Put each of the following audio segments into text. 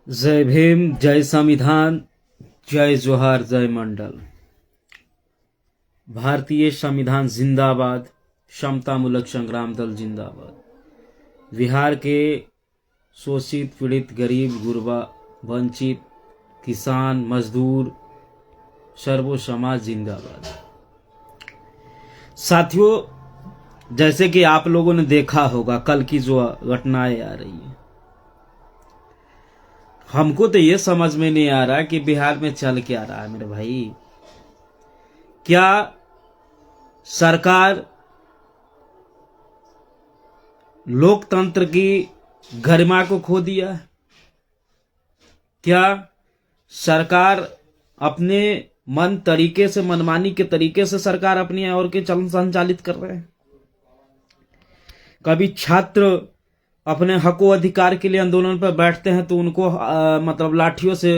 जय भीम, जय संविधान, जय जोहार, जय मंडल। भारतीय संविधान जिंदाबाद, समतामूलक संग्राम दल जिंदाबाद। बिहार के शोषित, पीड़ित, गरीब, गुरबा, वंचित, किसान, मजदूर, सर्वो समाज जिंदाबाद। साथियों, जैसे कि आप लोगों ने देखा होगा कल की जो घटनाएं आ रही है, हमको तो ये समझ में नहीं आ रहा कि बिहार में चल क्या रहा है मेरे भाई। क्या सरकार लोकतंत्र की गरिमा को खो दिया है? क्या सरकार अपने मन तरीके से, मनमानी के तरीके से सरकार अपनी और के चलन संचालित कर रहे हैं? कभी छात्र अपने हकों अधिकार के लिए आंदोलन पर बैठते हैं तो उनको मतलब लाठियों से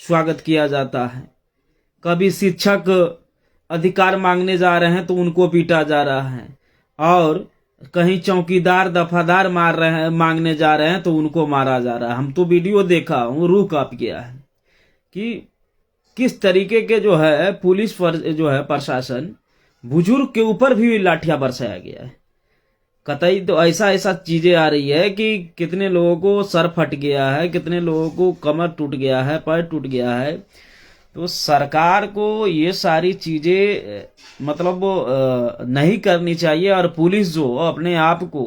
स्वागत किया जाता है। कभी शिक्षक अधिकार मांगने जा रहे हैं तो उनको पीटा जा रहा है, और कहीं चौकीदार दफादार मांगने जा रहे हैं तो उनको मारा जा रहा है। हम तो वीडियो देखा हूँ, रूह कांप गया है कि किस तरीके के जो है पुलिस पर जो है प्रशासन, बुजुर्ग के ऊपर भी लाठियां बरसाया गया है। कतई तो ऐसा चीजें आ रही है कि कितने लोगों को सर फट गया है, कितने लोगों को कमर टूट गया है, पैर टूट गया है। तो सरकार को ये सारी चीजें मतलब नहीं करनी चाहिए, और पुलिस जो अपने आप को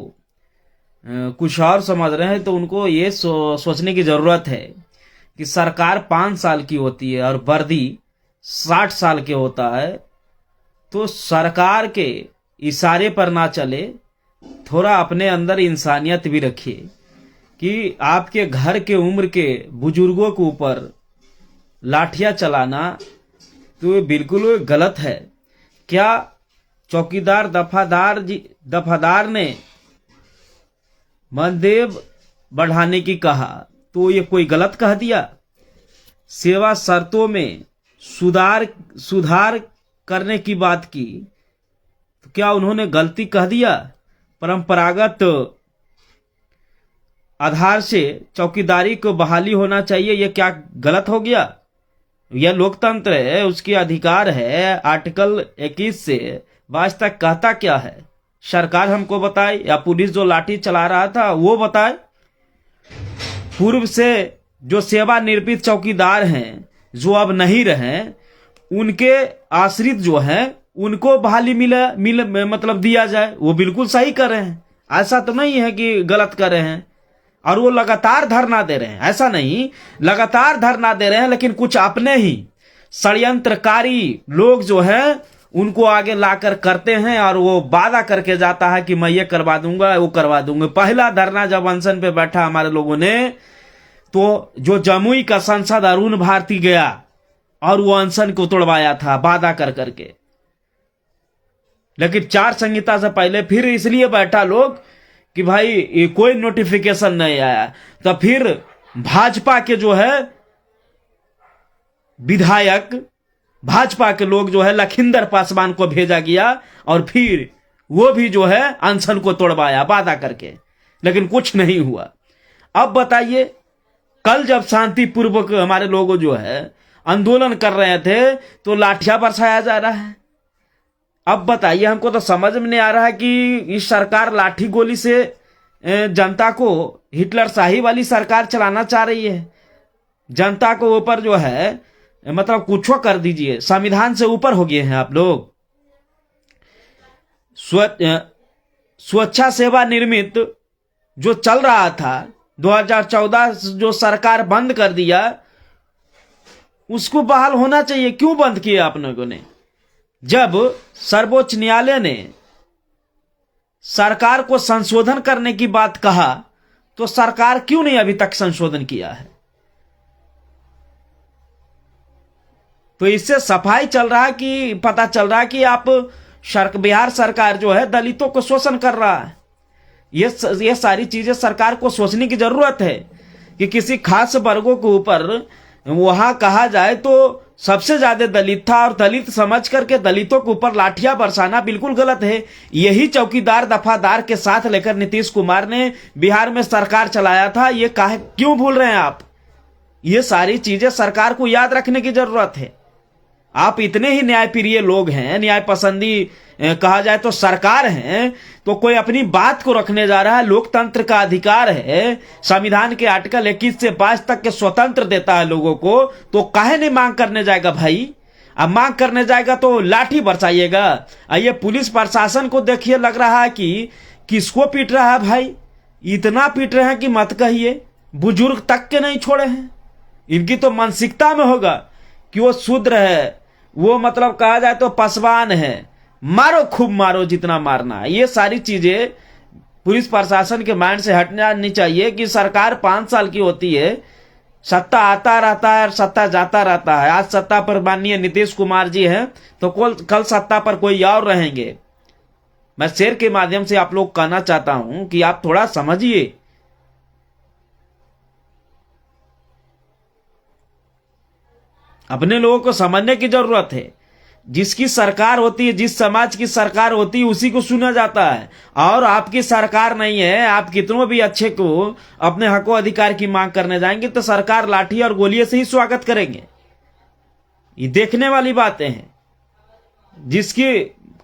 कुछ और समझ रहे हैं तो उनको ये सोचने की जरूरत है कि सरकार 5 साल की होती है और वर्दी 60 साल के होता है। तो सरकार के इशारे पर ना चले, थोड़ा अपने अंदर इंसानियत भी रखिए कि आपके घर के उम्र के बुजुर्गों के ऊपर लाठियां चलाना तो ये बिल्कुल गलत है। क्या चौकीदार दफादार ने मनदेव बढ़ाने की कहा तो ये कोई गलत कह दिया? सेवा शर्तों में सुधार करने की बात की तो क्या उन्होंने गलती कह दिया? परंपरागत आधार से चौकीदारी को बहाली होना चाहिए, यह क्या गलत हो गया? यह लोकतंत्र है, उसकी अधिकार है। आर्टिकल 21 से 22 तक कहता क्या है? सरकार हमको बताए, या पुलिस जो लाठी चला रहा था वो बताए। पूर्व से जो सेवानिवृत्त चौकीदार हैं, जो अब नहीं रहे, उनके आश्रित जो हैं उनको बहाली मतलब दिया जाए। वो बिल्कुल सही कर रहे हैं, ऐसा तो नहीं है कि गलत कर रहे हैं। और वो लगातार धरना दे रहे हैं, ऐसा नहीं, लगातार धरना दे रहे हैं, लेकिन कुछ अपने ही षड्यंत्रकारी लोग जो हैं उनको आगे लाकर करते हैं, और वो वादा करके जाता है कि मैं ये करवा दूंगा, वो करवा दूंगा। पहला धरना जब अनशन पे बैठा हमारे लोगों ने, तो जो जमुई का सांसद अरुण भारती गया और वो अनशन को तोड़वाया था वादा कर करके। लेकिन 4 संहिता से पहले फिर इसलिए बैठा लोग कि भाई ये कोई नोटिफिकेशन नहीं आया। तो फिर भाजपा के जो है विधायक, भाजपा के लोग जो है लखिंदर पासवान को भेजा गया, और फिर वो भी जो है अनशन को तोड़वाया वादा करके, लेकिन कुछ नहीं हुआ। अब बताइए, कल जब शांतिपूर्वक हमारे लोग जो है आंदोलन कर रहे थे तो लाठियां बरसाया जा रहा है। अब बताइए, हमको तो समझ में नहीं आ रहा है कि इस सरकार लाठी गोली से जनता को हिटलर शाही वाली सरकार चलाना चाह रही है। जनता को ऊपर जो है मतलब कुछ कर दीजिए, संविधान से ऊपर हो गए हैं आप लोग। स्वेच्छा सेवा निर्मित जो चल रहा था 2014 जो सरकार बंद कर दिया, उसको बहाल होना चाहिए। क्यों बंद किया आप लोगों ने? जब सर्वोच्च न्यायालय ने सरकार को संशोधन करने की बात कहा तो सरकार क्यों नहीं अभी तक संशोधन किया है? तो इससे सफाई चल रहा है कि पता चल रहा है कि आप बिहार सरकार जो है दलितों को शोषण कर रहा है। ये सारी चीजें सरकार को सोचने की जरूरत है कि किसी खास वर्गों के ऊपर वहां कहा जाए तो सबसे ज्यादा दलित था, और दलित समझ करके दलितों के ऊपर लाठियां बरसाना बिल्कुल गलत है। यही चौकीदार दफादार के साथ लेकर नीतीश कुमार ने बिहार में सरकार चलाया था। ये क्यों भूल रहे हैं आप? ये सारी चीजें सरकार को याद रखने की जरूरत है। आप इतने ही न्यायप्रिय लोग हैं, न्याय पसंदी कहा जाए तो सरकार है, तो कोई अपनी बात को रखने जा रहा है। लोकतंत्र का अधिकार है, संविधान के आर्टिकल 21 से 22 तक के स्वतंत्र देता है लोगों को, तो काहे नहीं मांग करने जाएगा भाई? अब मांग करने जाएगा तो लाठी बरसाइएगा। ये पुलिस प्रशासन को देखिए, लग रहा है कि किसको पीट रहा है भाई। इतना पीट रहे हैं कि मत कहिए, बुजुर्ग तक के नहीं छोड़े हैं। इनकी तो मानसिकता में होगा कि वो शूद्र है, वो मतलब कहा जाए तो पासवान है, मारो खूब मारो जितना मारना है। ये सारी चीजें पुलिस प्रशासन के माइंड से हटना नहीं चाहिए कि सरकार 5 साल की होती है, सत्ता आता रहता है और सत्ता जाता रहता है। आज सत्ता पर माननीय नीतीश कुमार जी हैं, तो कल सत्ता पर कोई और रहेंगे। मैं शेर के माध्यम से आप लोग कहना चाहता हूं कि आप थोड़ा समझिए। अपने लोगों को समझने की जरूरत है। जिसकी सरकार होती है, जिस समाज की सरकार होती है, उसी को सुना जाता है। और आपकी सरकार नहीं है, आप कितनों भी अच्छे को अपने हको अधिकार की मांग करने जाएंगे तो सरकार लाठी और गोलियों से ही स्वागत करेंगे। ये देखने वाली बातें हैं। जिसकी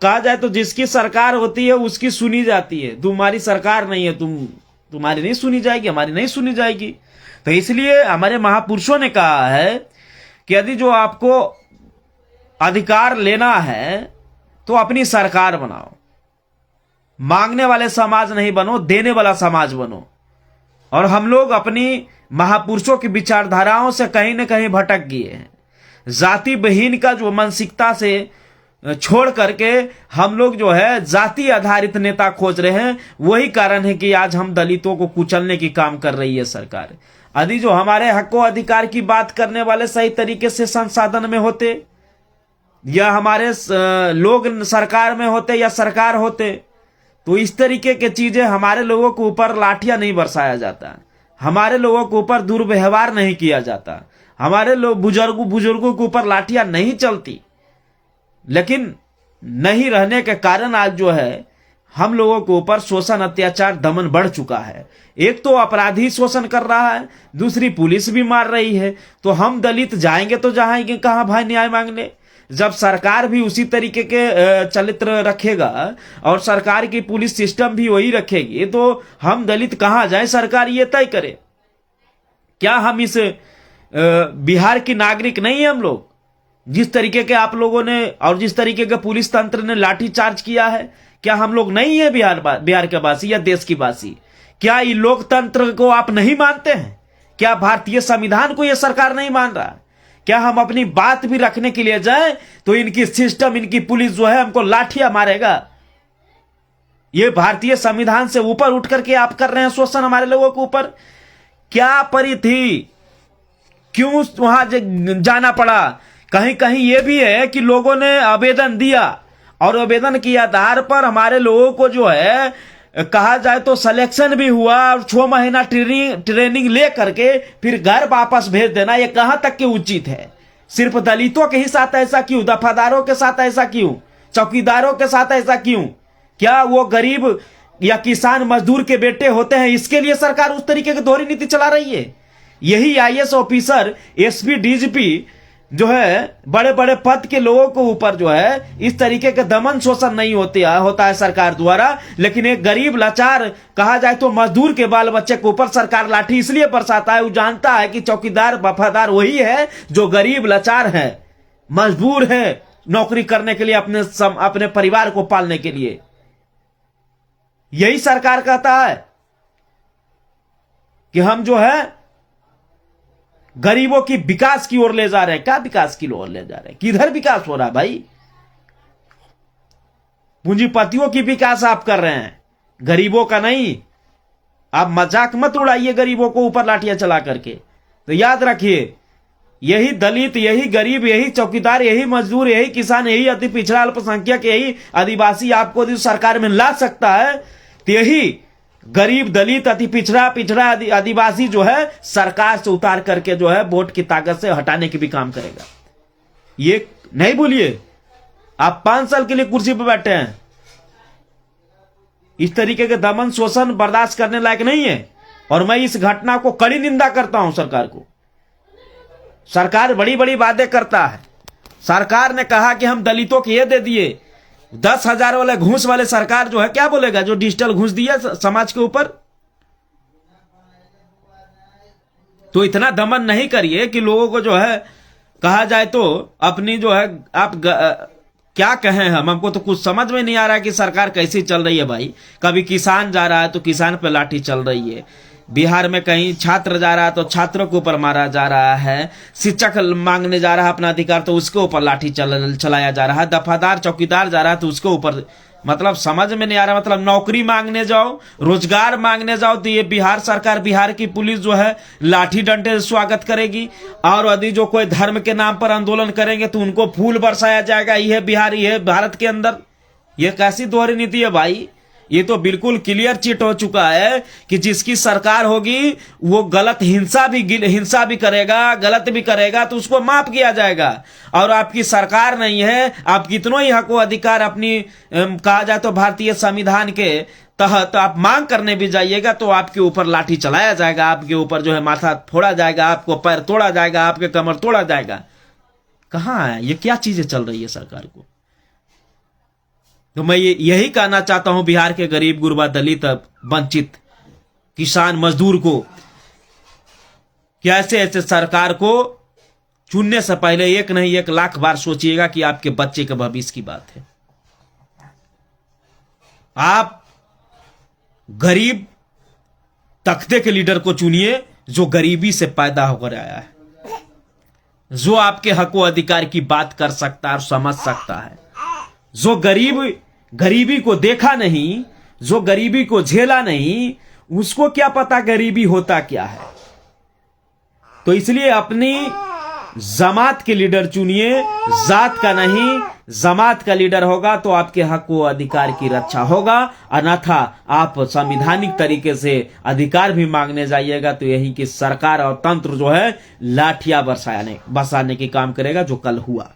कहा जाए तो जिसकी सरकार होती है उसकी सुनी जाती है। तुम्हारी सरकार नहीं है, तुम्हारी नहीं सुनी जाएगी, हमारी नहीं सुनी जाएगी। तो इसलिए हमारे महापुरुषों ने कहा है कि यदि जो आपको अधिकार लेना है तो अपनी सरकार बनाओ, मांगने वाले समाज नहीं बनो, देने वाला समाज बनो। और हम लोग अपनी महापुरुषों की विचारधाराओं से कहीं ना कहीं भटक गए हैं। जाति बहीन का जो मानसिकता से छोड़ करके हम लोग जो है जाति आधारित नेता खोज रहे हैं। वही कारण है कि आज हम दलितों को कुचलने की काम कर रही है सरकार। यदि जो हमारे हकों अधिकार की बात करने वाले सही तरीके से संसाधन में होते, या हमारे लोग सरकार में होते या सरकार होते, तो इस तरीके के चीजें हमारे लोगों के ऊपर लाठियां नहीं बरसाया जाता, हमारे लोगों के ऊपर दुर्व्यवहार नहीं किया जाता, हमारे लोग बुजुर्गों के ऊपर लाठियां नहीं चलती। लेकिन नहीं रहने के कारण आज जो है हम लोगों के ऊपर शोषण, अत्याचार, दमन बढ़ चुका है। एक तो अपराधी शोषण कर रहा है, दूसरी पुलिस भी मार रही है। तो हम दलित जाएंगे तो जाएंगे कहां भाई न्याय मांगने? जब सरकार भी उसी तरीके के चरित्र रखेगा और सरकार की पुलिस सिस्टम भी वही रखेगी, तो हम दलित कहां जाएं? सरकार ये तय करे। क्या हम इस बिहार की नागरिक नहीं है हम लोग? जिस तरीके के आप लोगों ने और जिस तरीके के पुलिस तंत्र ने लाठी चार्ज किया है, क्या हम लोग नहीं है बिहार के वासी या देश की वासी? क्या ये लोकतंत्र को आप नहीं मानते हैं? क्या भारतीय संविधान को यह सरकार नहीं मान रहा? क्या हम अपनी बात भी रखने के लिए जाएं तो इनकी सिस्टम, इनकी पुलिस जो है हमको लाठियां मारेगा? ये भारतीय संविधान से ऊपर उठ करके आप कर रहे हैं शोषण हमारे लोगों के ऊपर। क्या परी थी, क्यों वहां जाना पड़ा? कहीं कहीं यह भी है कि लोगों ने आवेदन दिया और आवेदन के आधार पर हमारे लोगों को जो है कहा जाए तो सिलेक्शन भी हुआ और 6 महीना ट्रेनिंग ले करके फिर घर वापस भेज देना, यह कहां तक के उचित है? सिर्फ दलितों के ही साथ ऐसा क्यों? दफादारों के साथ ऐसा क्यों? चौकीदारों के साथ ऐसा क्यों? क्या वो गरीब या किसान मजदूर के बेटे होते हैं? इसके लिए सरकार उस तरीके की दोहरी नीति चला रही है। यही IAS ऑफिसर, SP, DGP जो है बड़े बड़े पद के लोगों के ऊपर जो है इस तरीके का दमन शोषण नहीं होता है सरकार द्वारा। लेकिन एक गरीब लाचार कहा जाए तो मजदूर के बाल बच्चे के ऊपर सरकार लाठी इसलिए बरसाता है, वो जानता है कि चौकीदार वफादार वही है जो गरीब लाचार है, मजबूर है नौकरी करने के लिए, अपने परिवार को पालने के लिए। यही सरकार कहता है कि हम जो है गरीबों की विकास की ओर ले जा रहे हैं। क्या विकास की ओर ले जा रहे हैं? किधर विकास हो रहा है भाई? पूंजीपतियों की विकास आप कर रहे हैं, गरीबों का नहीं। आप मजाक मत उड़ाइए गरीबों को ऊपर लाठियां चला करके। तो याद रखिए, यही दलित, यही गरीब, यही चौकीदार, यही मजदूर, यही किसान, यही अति पिछड़ा अल्पसंख्यक, यही आदिवासी आपको जो सरकार में ला सकता है, तो यही गरीब, दलित, अति पिछड़ा आदिवासी जो है सरकार से उतार करके जो है वोट की ताकत से हटाने की भी काम करेगा। ये नहीं भूलिए, आप 5 साल के लिए कुर्सी पर बैठे हैं। इस तरीके के दमन शोषण बर्दाश्त करने लायक नहीं है। और मैं इस घटना को कड़ी निंदा करता हूं सरकार को। सरकार बड़ी बड़ी बातें करता है। सरकार ने कहा कि हम दलितों को ये दे दिए 10,000 वाले घूस वाले, सरकार जो है क्या बोलेगा जो डिजिटल घूस दिया समाज के ऊपर। तो इतना दमन नहीं करिए कि लोगों को जो है कहा जाए तो अपनी जो है आप क्या कहें हमको तो कुछ समझ में नहीं आ रहा है कि सरकार कैसी चल रही है भाई। कभी किसान जा रहा है तो किसान पे लाठी चल रही है, बिहार में कहीं छात्र जा रहा है तो छात्रों के ऊपर मारा जा रहा है, शिक्षक मांगने जा रहा है अपना अधिकार तो उसके ऊपर लाठी चलाया जा रहा है, दफादार चौकीदार जा रहा है तो उसके ऊपर, मतलब समझ में नहीं आ रहा। मतलब नौकरी मांगने जाओ, रोजगार मांगने जाओ तो ये बिहार सरकार, बिहार की पुलिस जो है लाठी डंडे से स्वागत करेगी, और यदि जो कोई धर्म के नाम पर आंदोलन करेंगे तो उनको फूल बरसाया जाएगा। यह बिहार, यह भारत के अंदर यह कैसी दोहरी नीति है भाई। ये तो बिल्कुल क्लियर चिट हो चुका है कि जिसकी सरकार होगी वो गलत हिंसा भी करेगा, गलत भी करेगा तो उसको माफ किया जाएगा। और आपकी सरकार नहीं है, आप कितनों ही हक अधिकार अपनी कहा जाए तो भारतीय संविधान के तहत आप मांग करने भी जाइएगा तो आपके ऊपर लाठी चलाया जाएगा, आपके ऊपर जो है माथा फोड़ा जाएगा, आपको पैर तोड़ा जाएगा, आपके कमर तोड़ा जाएगा। कहाँ है ये, क्या चीजें चल रही है सरकार को। तो मैं यही कहना चाहता हूं बिहार के गरीब गुरबा दलित वंचित किसान मजदूर को कि ऐसे सरकार को चुनने से पहले 1 नहीं 1 लाख बार सोचिएगा कि आपके बच्चे के भविष्य की बात है। आप गरीब तख्ते के लीडर को चुनिए जो गरीबी से पैदा होकर आया है, जो आपके हक व अधिकार की बात कर सकता है और समझ सकता है, जो गरीबी को देखा नहीं, जो गरीबी को झेला नहीं, उसको क्या पता गरीबी होता क्या है। तो इसलिए अपनी जमात के लीडर चुनिए, जात का नहीं, जमात का लीडर होगा तो आपके हक व अधिकार की रक्षा होगा। अन्यथा आप संवैधानिक तरीके से अधिकार भी मांगने जाइएगा तो यही कि सरकार और तंत्र जो है लाठियां बरसाने की काम करेगा, जो कल हुआ।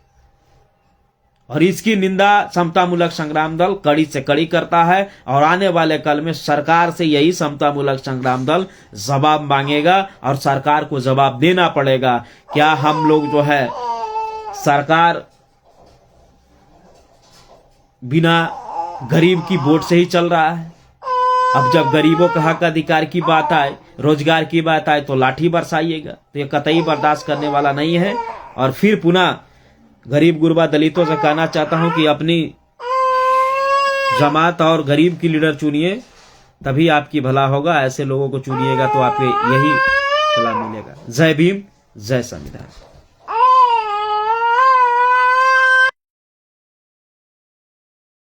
और इसकी निंदा समतामूलक संग्राम दल कड़ी से कड़ी करता है और आने वाले कल में सरकार से यही समतामूलक संग्राम दल जवाब मांगेगा और सरकार को जवाब देना पड़ेगा। क्या हम लोग जो है सरकार बिना गरीब की वोट से ही चल रहा है। अब जब गरीबों का हक अधिकार की बात आए, रोजगार की बात आए तो लाठी बरसाइएगा, तो ये कतई बर्दाश्त करने वाला नहीं है। और फिर पुनः गरीब गुरबा दलितों से कहना चाहता हूं कि अपनी जमात और गरीब की लीडर चुनिए, तभी आपकी भला होगा। ऐसे लोगों को चुनिएगा तो आपको यही सलाह मिलेगा। जय भीम, जय संविधान।